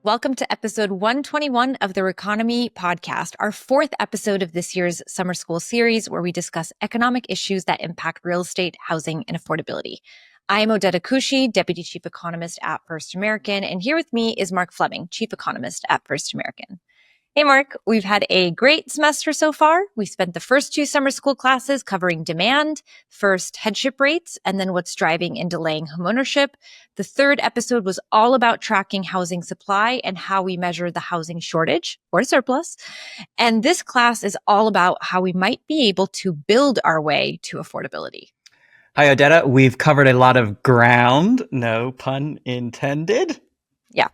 Welcome to episode 121 of the REconomy Podcast, our fourth episode of this year's summer school series, where we discuss economic issues that impact real estate, housing, and affordability. I am Odeta Kushi, Deputy Chief Economist at First American, and here with me is Mark Fleming, Chief Economist at First American. Hey, Mark, we've had a great semester so far. We spent the first two summer school classes covering demand, first headship rates, and then what's driving and delaying homeownership. The third episode was all about tracking housing supply and how we measure the housing shortage or surplus. And this class is all about how we might be able to build our way to affordability. Hi, Odeta. We've covered a lot of ground, no pun intended. Yeah,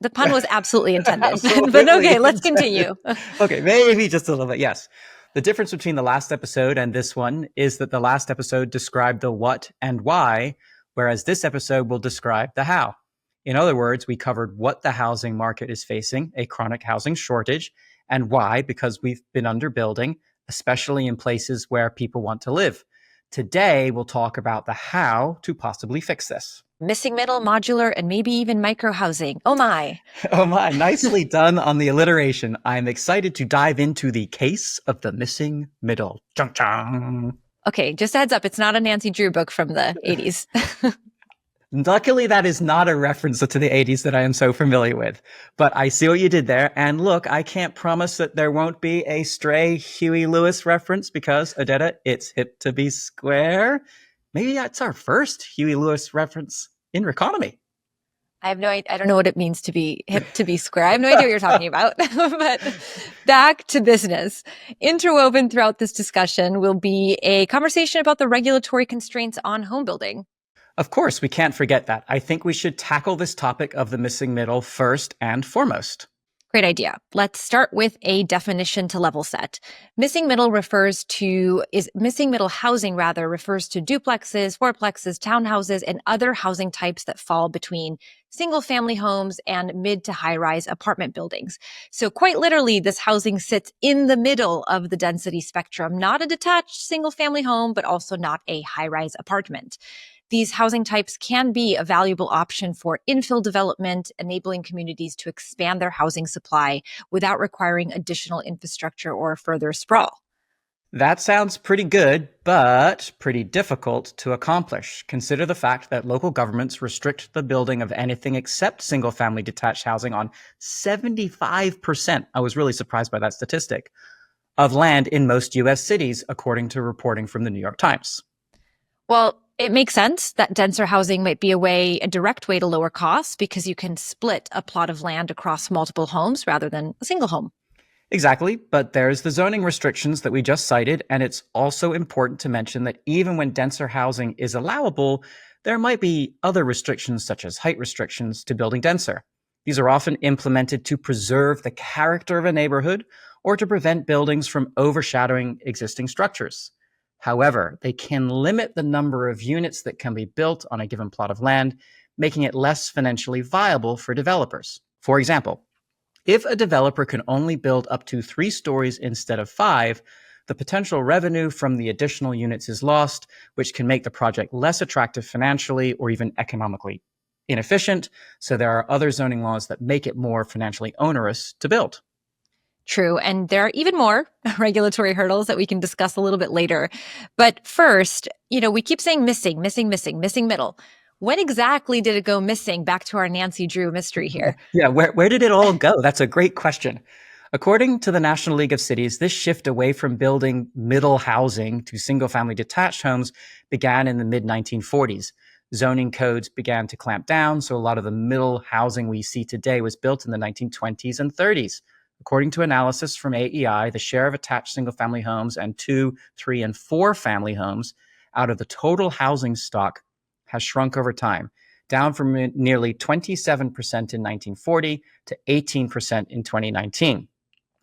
the pun was absolutely intended. But okay, let's continue. Okay, maybe just a little bit, yes. The difference between the last episode and this one is that the last episode described the what and why, whereas this episode will describe the how. In other words, we covered what the housing market is facing, a chronic housing shortage, and why, because we've been underbuilding, especially in places where people want to live. Today, we'll talk about the how to possibly fix this. Missing middle, modular, and maybe even micro housing. Oh my. Oh my, nicely done on the alliteration. I'm excited to dive into the case of the missing middle. Chung chung. Okay, just a heads up, it's not a Nancy Drew book from the 80s. Luckily, that is not a reference to the 80s that I am so familiar with. But I see what you did there. And look, I can't promise that there won't be a stray Huey Lewis reference because, Odeta, it's hip to be square. Maybe that's our first Huey Lewis reference in REconomy. I don't know what it means to be hip to be square. I have no idea what you're talking about. But back to business. Interwoven throughout this discussion will be a conversation about the regulatory constraints on home building. Of course, we can't forget that. I think we should tackle this topic of the missing middle first and foremost. Great idea. Let's start with a definition to level set. Missing middle refers to duplexes, fourplexes, townhouses, and other housing types that fall between single family homes and mid to high rise apartment buildings. So quite literally, this housing sits in the middle of the density spectrum, not a detached single family home, but also not a high rise apartment. These housing types can be a valuable option for infill development, enabling communities to expand their housing supply without requiring additional infrastructure or further sprawl. That sounds pretty good, but pretty difficult to accomplish. Consider the fact that local governments restrict the building of anything except single-family detached housing on 75%. I was really surprised by that statistic of land in most U.S. cities, according to reporting from the New York Times. Well, it makes sense that denser housing might be a direct way to lower costs because you can split a plot of land across multiple homes rather than a single home. Exactly, but there's the zoning restrictions that we just cited, and it's also important to mention that even when denser housing is allowable, there might be other restrictions such as height restrictions to building denser. These are often implemented to preserve the character of a neighborhood or to prevent buildings from overshadowing existing structures. However, they can limit the number of units that can be built on a given plot of land, making it less financially viable for developers. For example, if a developer can only build up to 3 stories instead of 5, the potential revenue from the additional units is lost, which can make the project less attractive financially or even economically inefficient. So there are other zoning laws that make it more financially onerous to build. True. And there are even more regulatory hurdles that we can discuss a little bit later. But first, we keep saying missing middle. When exactly did it go missing? Back to our Nancy Drew mystery here. Yeah, where did it all go? That's a great question. According to the National League of Cities, this shift away from building middle housing to single-family detached homes began in the mid-1940s. Zoning codes began to clamp down, so a lot of the middle housing we see today was built in the 1920s and 30s. According to analysis from AEI, the share of attached single-family homes and 2, 3, and 4 family homes out of the total housing stock has shrunk over time, down from nearly 27% in 1940 to 18% in 2019.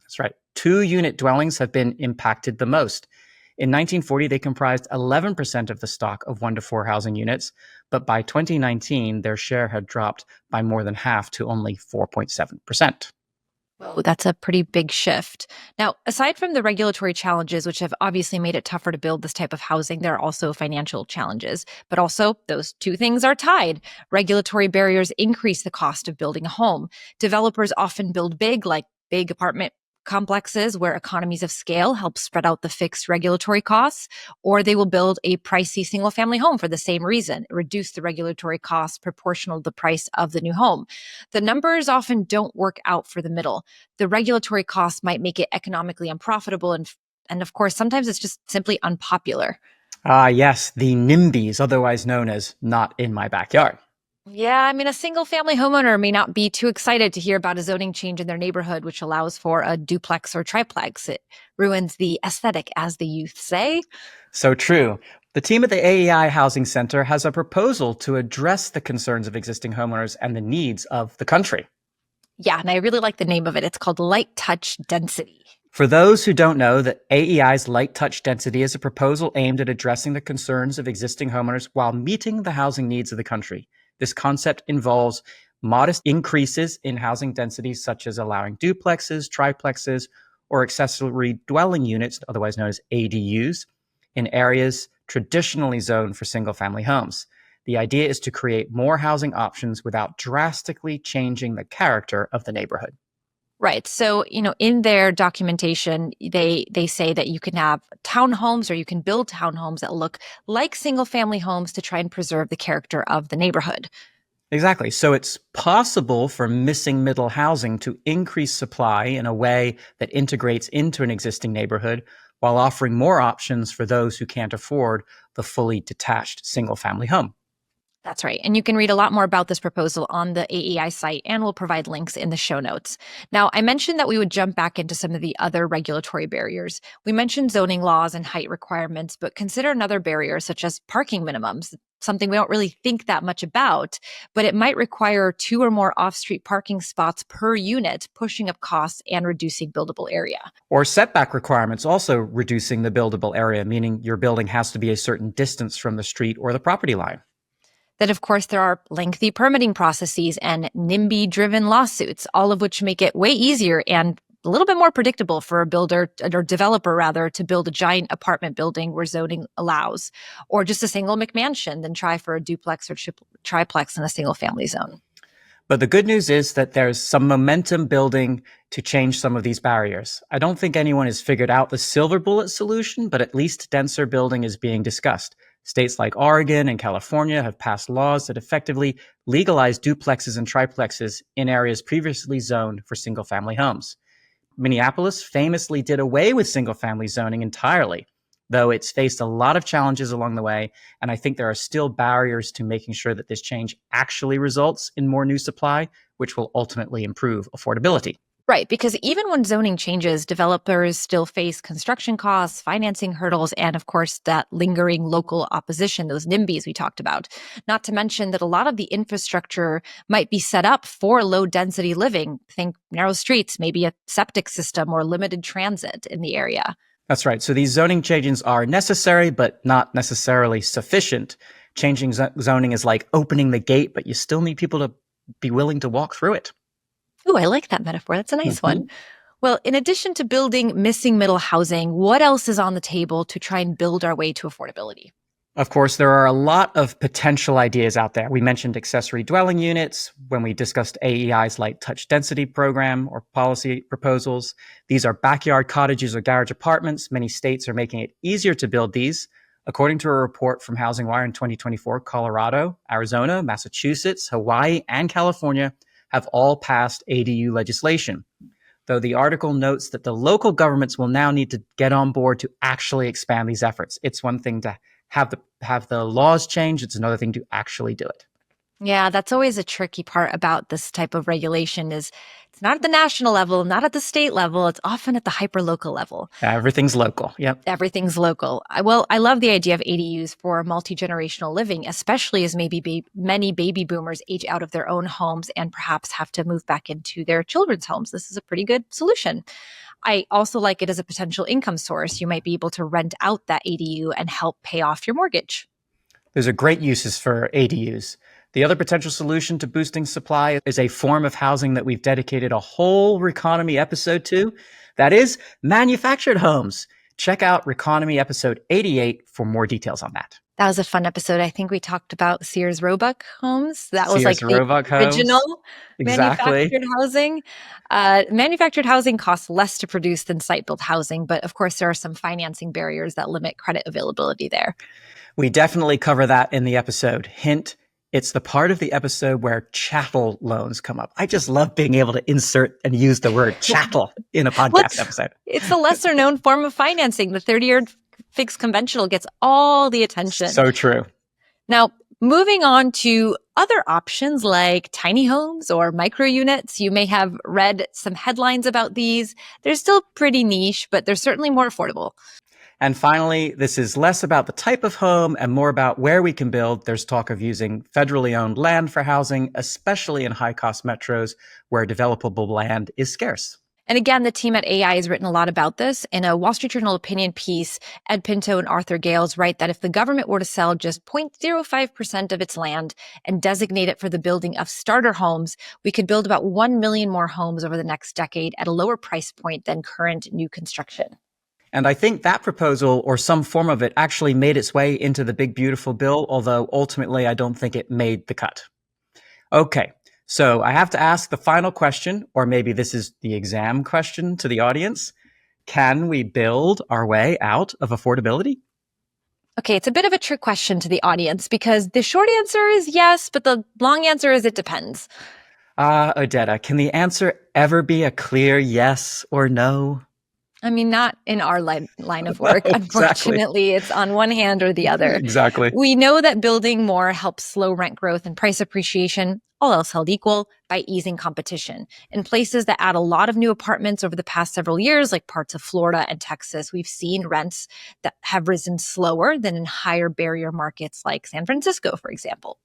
That's right. 2-unit dwellings have been impacted the most. In 1940, they comprised 11% of the stock of 1 to 4 housing units, but by 2019, their share had dropped by more than half to only 4.7%. Oh, that's a pretty big shift. Now, aside from the regulatory challenges, which have obviously made it tougher to build this type of housing, there are also financial challenges. But also, those two things are tied. Regulatory barriers increase the cost of building a home. Developers often build big, like big apartment complexes where economies of scale help spread out the fixed regulatory costs, or they will build a pricey single family home for the same reason, reduce the regulatory costs proportional to the price of the new home. The numbers often don't work out for the middle. The regulatory costs might make it economically unprofitable, and of course sometimes it's just simply unpopular. Ah, yes, the NIMBYs, otherwise known as not in my backyard. Yeah, I mean, a single family homeowner may not be too excited to hear about a zoning change in their neighborhood, which allows for a duplex or triplex. It ruins the aesthetic, as the youth say. So true. The team at the AEI Housing Center has a proposal to address the concerns of existing homeowners and the needs of the country. Yeah, and I really like the name of it. It's called light touch density. For those who don't know, the AEI's light touch density is a proposal aimed at addressing the concerns of existing homeowners while meeting the housing needs of the country. This concept involves modest increases in housing densities, such as allowing duplexes, triplexes, or accessory dwelling units, otherwise known as ADUs, in areas traditionally zoned for single-family homes. The idea is to create more housing options without drastically changing the character of the neighborhood. Right. So, in their documentation, they say that you can have townhomes or you can build townhomes that look like single family homes to try and preserve the character of the neighborhood. Exactly. So it's possible for missing middle housing to increase supply in a way that integrates into an existing neighborhood while offering more options for those who can't afford the fully detached single family home. That's right. And you can read a lot more about this proposal on the AEI site, and we'll provide links in the show notes. Now, I mentioned that we would jump back into some of the other regulatory barriers. We mentioned zoning laws and height requirements, but consider another barrier such as parking minimums, something we don't really think that much about, but it might require 2 or more off-street parking spots per unit, pushing up costs and reducing buildable area. Or setback requirements, also reducing the buildable area, meaning your building has to be a certain distance from the street or the property line. Then, of course, there are lengthy permitting processes and NIMBY driven lawsuits, all of which make it way easier and a little bit more predictable for a builder or developer, rather, to build a giant apartment building where zoning allows, or just a single McMansion than try for a duplex or triplex in a single family zone. But the good news is that there's some momentum building to change some of these barriers. I don't think anyone has figured out the silver bullet solution, but at least denser building is being discussed. States like Oregon and California have passed laws that effectively legalize duplexes and triplexes in areas previously zoned for single-family homes. Minneapolis famously did away with single-family zoning entirely, though it's faced a lot of challenges along the way, and I think there are still barriers to making sure that this change actually results in more new supply, which will ultimately improve affordability. Right, because even when zoning changes, developers still face construction costs, financing hurdles, and of course, that lingering local opposition, those NIMBYs we talked about. Not to mention that a lot of the infrastructure might be set up for low density living. Think narrow streets, maybe a septic system or limited transit in the area. That's right. So these zoning changes are necessary, but not necessarily sufficient. Changing zoning is like opening the gate, but you still need people to be willing to walk through it. Ooh, I like that metaphor. That's a nice one. Well, in addition to building missing middle housing, what else is on the table to try and build our way to affordability? Of course, there are a lot of potential ideas out there. We mentioned accessory dwelling units when we discussed AEI's light touch density program or policy proposals. These are backyard cottages or garage apartments. Many states are making it easier to build these. According to a report from Housing Wire in 2024, Colorado, Arizona, Massachusetts, Hawaii, and California have all passed ADU legislation. Though the article notes that the local governments will now need to get on board to actually expand these efforts. It's one thing to have the laws change. It's another thing to actually do it. Yeah, that's always a tricky part about this type of regulation is it's not at the national level, not at the state level. It's often at the hyper-local level. Everything's local. Yep. Everything's local. I love the idea of ADUs for multi-generational living, especially as maybe many baby boomers age out of their own homes and perhaps have to move back into their children's homes. This is a pretty good solution. I also like it as a potential income source. You might be able to rent out that ADU and help pay off your mortgage. Those are great uses for ADUs. The other potential solution to boosting supply is a form of housing that we've dedicated a whole REconomy episode to. That is manufactured homes. Check out REconomy episode 88 for more details on that. That was a fun episode. I think we talked about Sears Roebuck homes. That was Sears like the Roebuck original homes. Exactly. manufactured housing. Manufactured housing costs less to produce than site-built housing, but of course there are some financing barriers that limit credit availability there. We definitely cover that in the episode. Hint, it's the part of the episode where chattel loans come up. I just love being able to insert and use the word chattel in a podcast episode. It's a lesser known form of financing. The 30-year fixed conventional gets all the attention. So true. Now, moving on to other options like tiny homes or micro units. You may have read some headlines about these. They're still pretty niche, but they're certainly more affordable. And finally, this is less about the type of home and more about where we can build. There's talk of using federally owned land for housing, especially in high-cost metros where developable land is scarce. And again, the team at AI has written a lot about this. In a Wall Street Journal opinion piece, Ed Pinto and Arthur Gales write that if the government were to sell just 0.05% of its land and designate it for the building of starter homes, we could build about 1 million more homes over the next decade at a lower price point than current new construction. And I think that proposal, or some form of it, actually made its way into the big, beautiful bill, although ultimately I don't think it made the cut. Okay, so I have to ask the final question, or maybe this is the exam question to the audience. Can we build our way out of affordability? Okay, it's a bit of a trick question to the audience because the short answer is yes, but the long answer is it depends. Odeta, can the answer ever be a clear yes or no? I mean, not in our line of work. No, Unfortunately, it's on one hand or the other. Exactly. We know that building more helps slow rent growth and price appreciation, all else held equal, by easing competition. In places that add a lot of new apartments over the past several years, like parts of Florida and Texas, we've seen rents that have risen slower than in higher barrier markets like San Francisco, for example.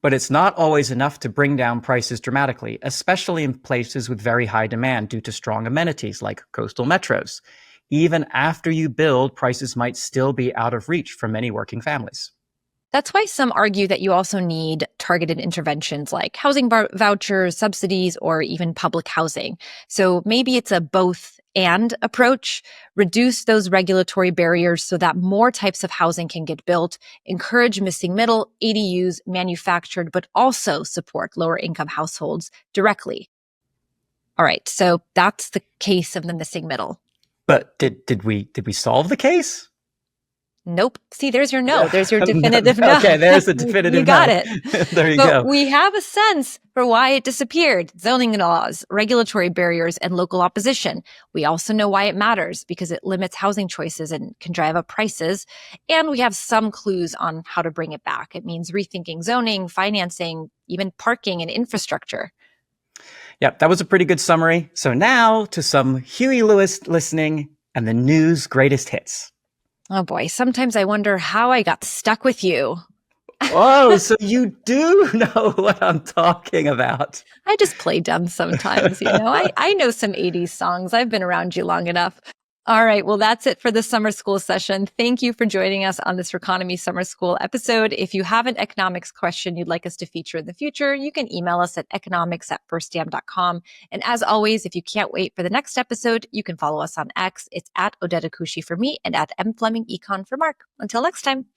But it's not always enough to bring down prices dramatically, especially in places with very high demand due to strong amenities like coastal metros. Even after you build, prices might still be out of reach for many working families. That's why some argue that you also need targeted interventions like housing vouchers, subsidies, or even public housing. So maybe it's a both and approach. Reduce those regulatory barriers so that more types of housing can get built, encourage missing middle, ADUs, manufactured, but also support lower income households directly. All right, so that's the case of the missing middle. But did we solve the case? Nope. See, there's your no. There's your definitive no. Okay, there's the definitive no. You got it. There you go. But we have a sense for why it disappeared. Zoning laws, regulatory barriers, and local opposition. We also know why it matters because it limits housing choices and can drive up prices. And we have some clues on how to bring it back. It means rethinking zoning, financing, even parking and infrastructure. Yep, that was a pretty good summary. So now to some Huey Lewis listening and the news greatest hits. Oh boy, sometimes I wonder how I got stuck with you. Oh, so you do know what I'm talking about. I just play dumb sometimes, I know some 80s songs. I've been around you long enough. All right, well, that's it for the summer school session. Thank you for joining us on this REconomy Summer School episode. If you have an economics question you'd like us to feature in the future, you can email us at economics@firstam.com. And as always, if you can't wait for the next episode, you can follow us on X. It's at Odeta Kushi for me and at mflemingecon for Mark. Until next time.